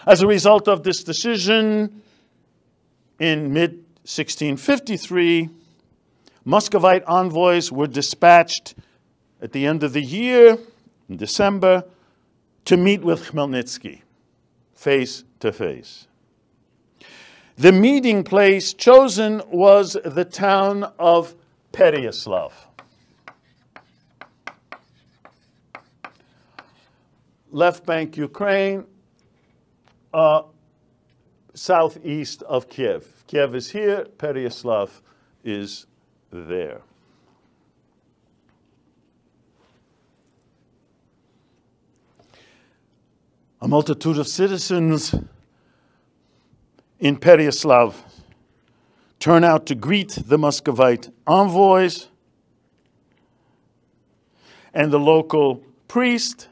As a result of this decision, in mid-1653, Muscovite envoys were dispatched at the end of the year, in December, to meet with Khmelnytsky, face to face. The meeting place chosen was the town of Pereiaslav. Left bank Ukraine, southeast of Kiev. Kiev is here, Pereiaslav is there. A multitude of citizens in Pereiaslav turn out to greet the Muscovite envoys, and the local priest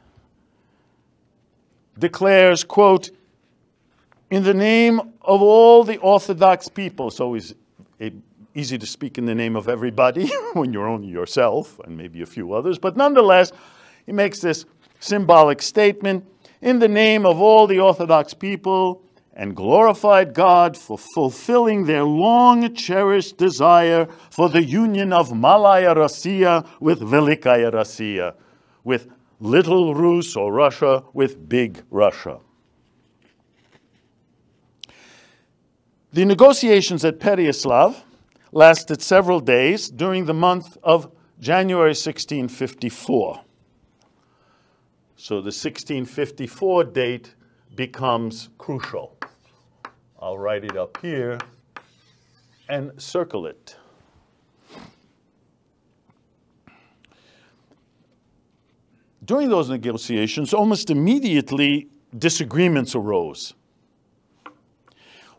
declares, quote, "In the name of all the Orthodox people," it's always easy to speak in the name of everybody when you're only yourself and maybe a few others, but nonetheless, he makes this symbolic statement, "In the name of all the Orthodox people, and glorified God for fulfilling their long-cherished desire for the union of Malaya Rossiya with Velikaya Rossiya, with Little Rus or Russia with Big Russia." The negotiations at Pereiaslav lasted several days during the month of January 1654. So the 1654 date becomes crucial. I'll write it up here and circle it. During those negotiations, almost immediately, disagreements arose.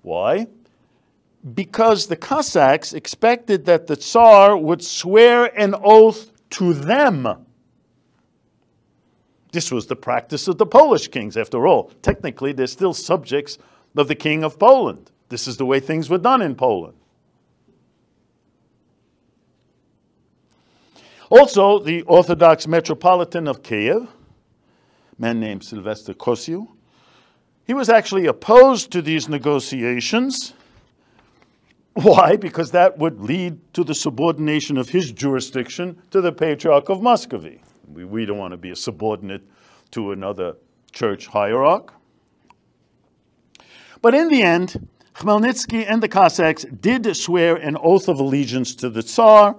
Why? Because the Cossacks expected that the Tsar would swear an oath to them. This was the practice of the Polish kings, after all. Technically, they're still subjects of the King of Poland. This is the way things were done in Poland. Also, the Orthodox Metropolitan of Kiev, a man named Sylvester Kosiu, he was actually opposed to these negotiations. Why? Because that would lead to the subordination of his jurisdiction to the Patriarch of Muscovy. We don't want to be a subordinate to another church hierarch. But in the end, Khmelnytsky and the Cossacks did swear an oath of allegiance to the Tsar,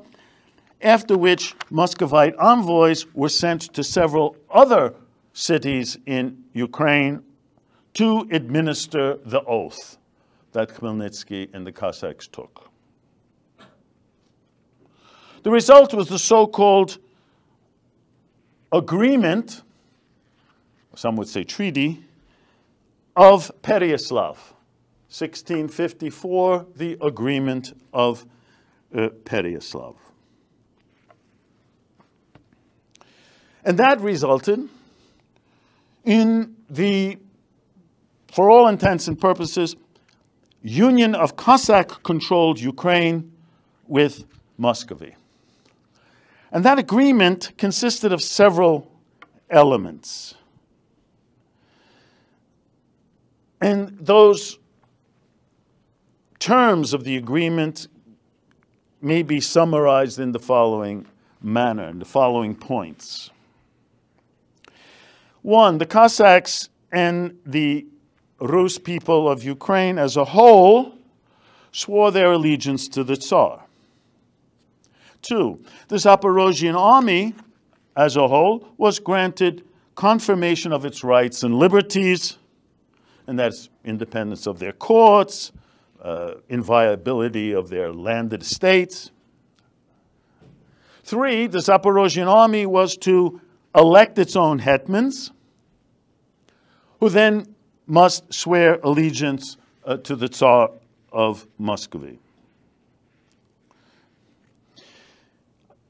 after which Muscovite envoys were sent to several other cities in Ukraine to administer the oath that Khmelnytsky and the Cossacks took. The result was the so-called agreement, some would say treaty, of Pereiaslav. 1654, the agreement of Pereiaslav. And that resulted in the, for all intents and purposes, union of Cossack-controlled Ukraine with Muscovy. And that agreement consisted of several elements. And those terms of the agreement may be summarized in the following manner, in the following points. One, the Cossacks and the Rus people of Ukraine as a whole swore their allegiance to the Tsar. Two, the Zaporozhian army as a whole was granted confirmation of its rights and liberties, and that's independence of their courts, inviolability of their landed estates. Three, the Zaporozhian army was to elect its own hetmans, who then must swear allegiance to the Tsar of Muscovy.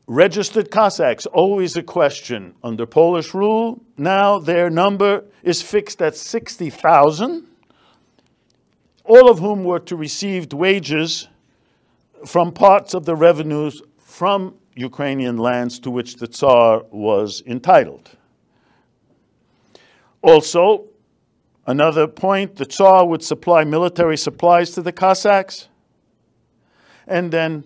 Registered Cossacks, always a question under Polish rule. Now their number is fixed at 60,000, all of whom were to receive wages from parts of the revenues from Ukrainian lands to which the Tsar was entitled. Also, Another point, the Tsar would supply military supplies to the Cossacks. And then,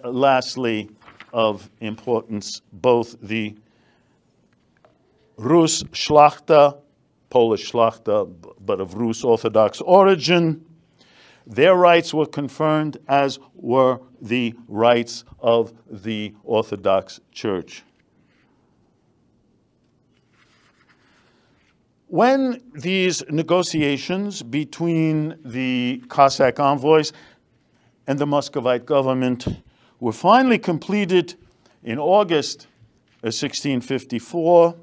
lastly, of importance, both the Rus Szlachta, Polish Szlachta, but of Rus Orthodox origin, their rights were confirmed, as were the rights of the Orthodox Church. When these negotiations between the Cossack envoys and the Muscovite government were finally completed in August of 1654,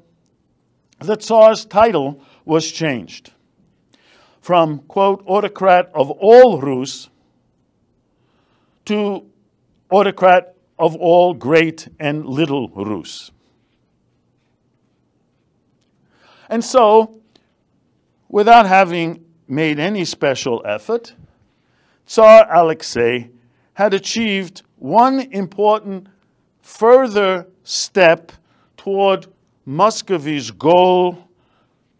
the Tsar's title was changed from, quote, autocrat of all Rus to autocrat of all Great and Little Rus. And so, without having made any special effort, Tsar Alexei had achieved one important further step toward Muscovy's goal,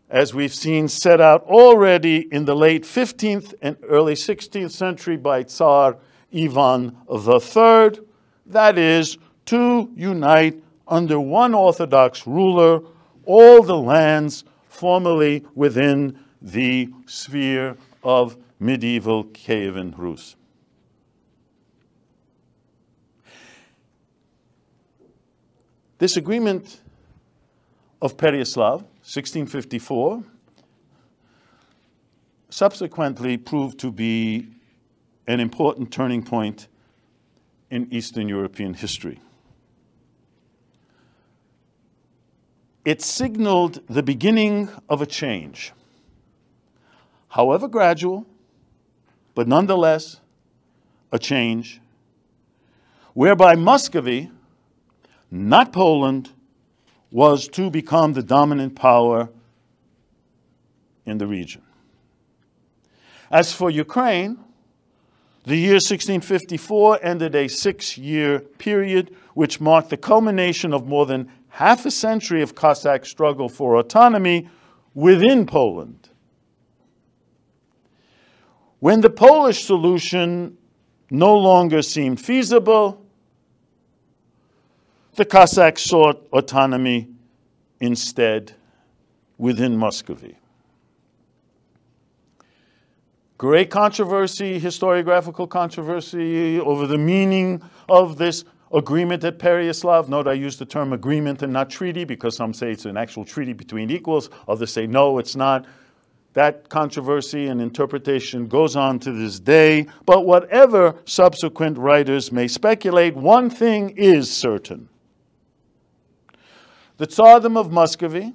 as we've seen set out already in the late 15th and early 16th century by Tsar Ivan III, that is, to unite under one Orthodox ruler all the lands formerly within the sphere of medieval Kievan Rus. This agreement of Pereiaslav, 1654, subsequently proved to be an important turning point in Eastern European history. It signaled the beginning of a change, however gradual, but nonetheless a change, whereby Muscovy, not Poland, was to become the dominant power in the region. As for Ukraine, the year 1654 ended a 6-year period which marked the culmination of more than half a century of Cossack struggle for autonomy within Poland. When the Polish solution no longer seemed feasible, the Cossacks sought autonomy instead within Muscovy. Great controversy, historiographical controversy over the meaning of this agreement at Pereiaslav. Note I use the term agreement and not treaty because some say it's an actual treaty between equals. Others say no, it's not. That controversy and interpretation goes on to this day. But whatever subsequent writers may speculate, one thing is certain. The Tsardom of Muscovy,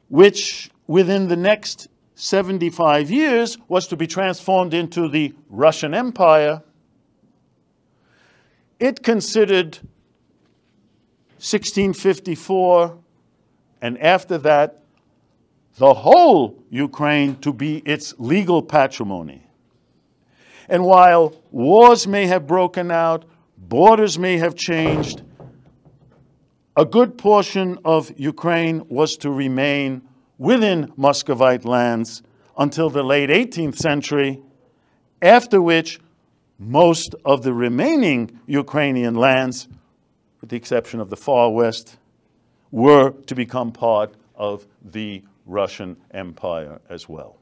which within the next 75 years was to be transformed into the Russian Empire, it considered 1654 and after that the whole Ukraine to be its legal patrimony. And while wars may have broken out, borders may have changed, a good portion of Ukraine was to remain within Muscovite lands until the late 18th century, after which most of the remaining Ukrainian lands, with the exception of the far west, were to become part of the Russian Empire as well.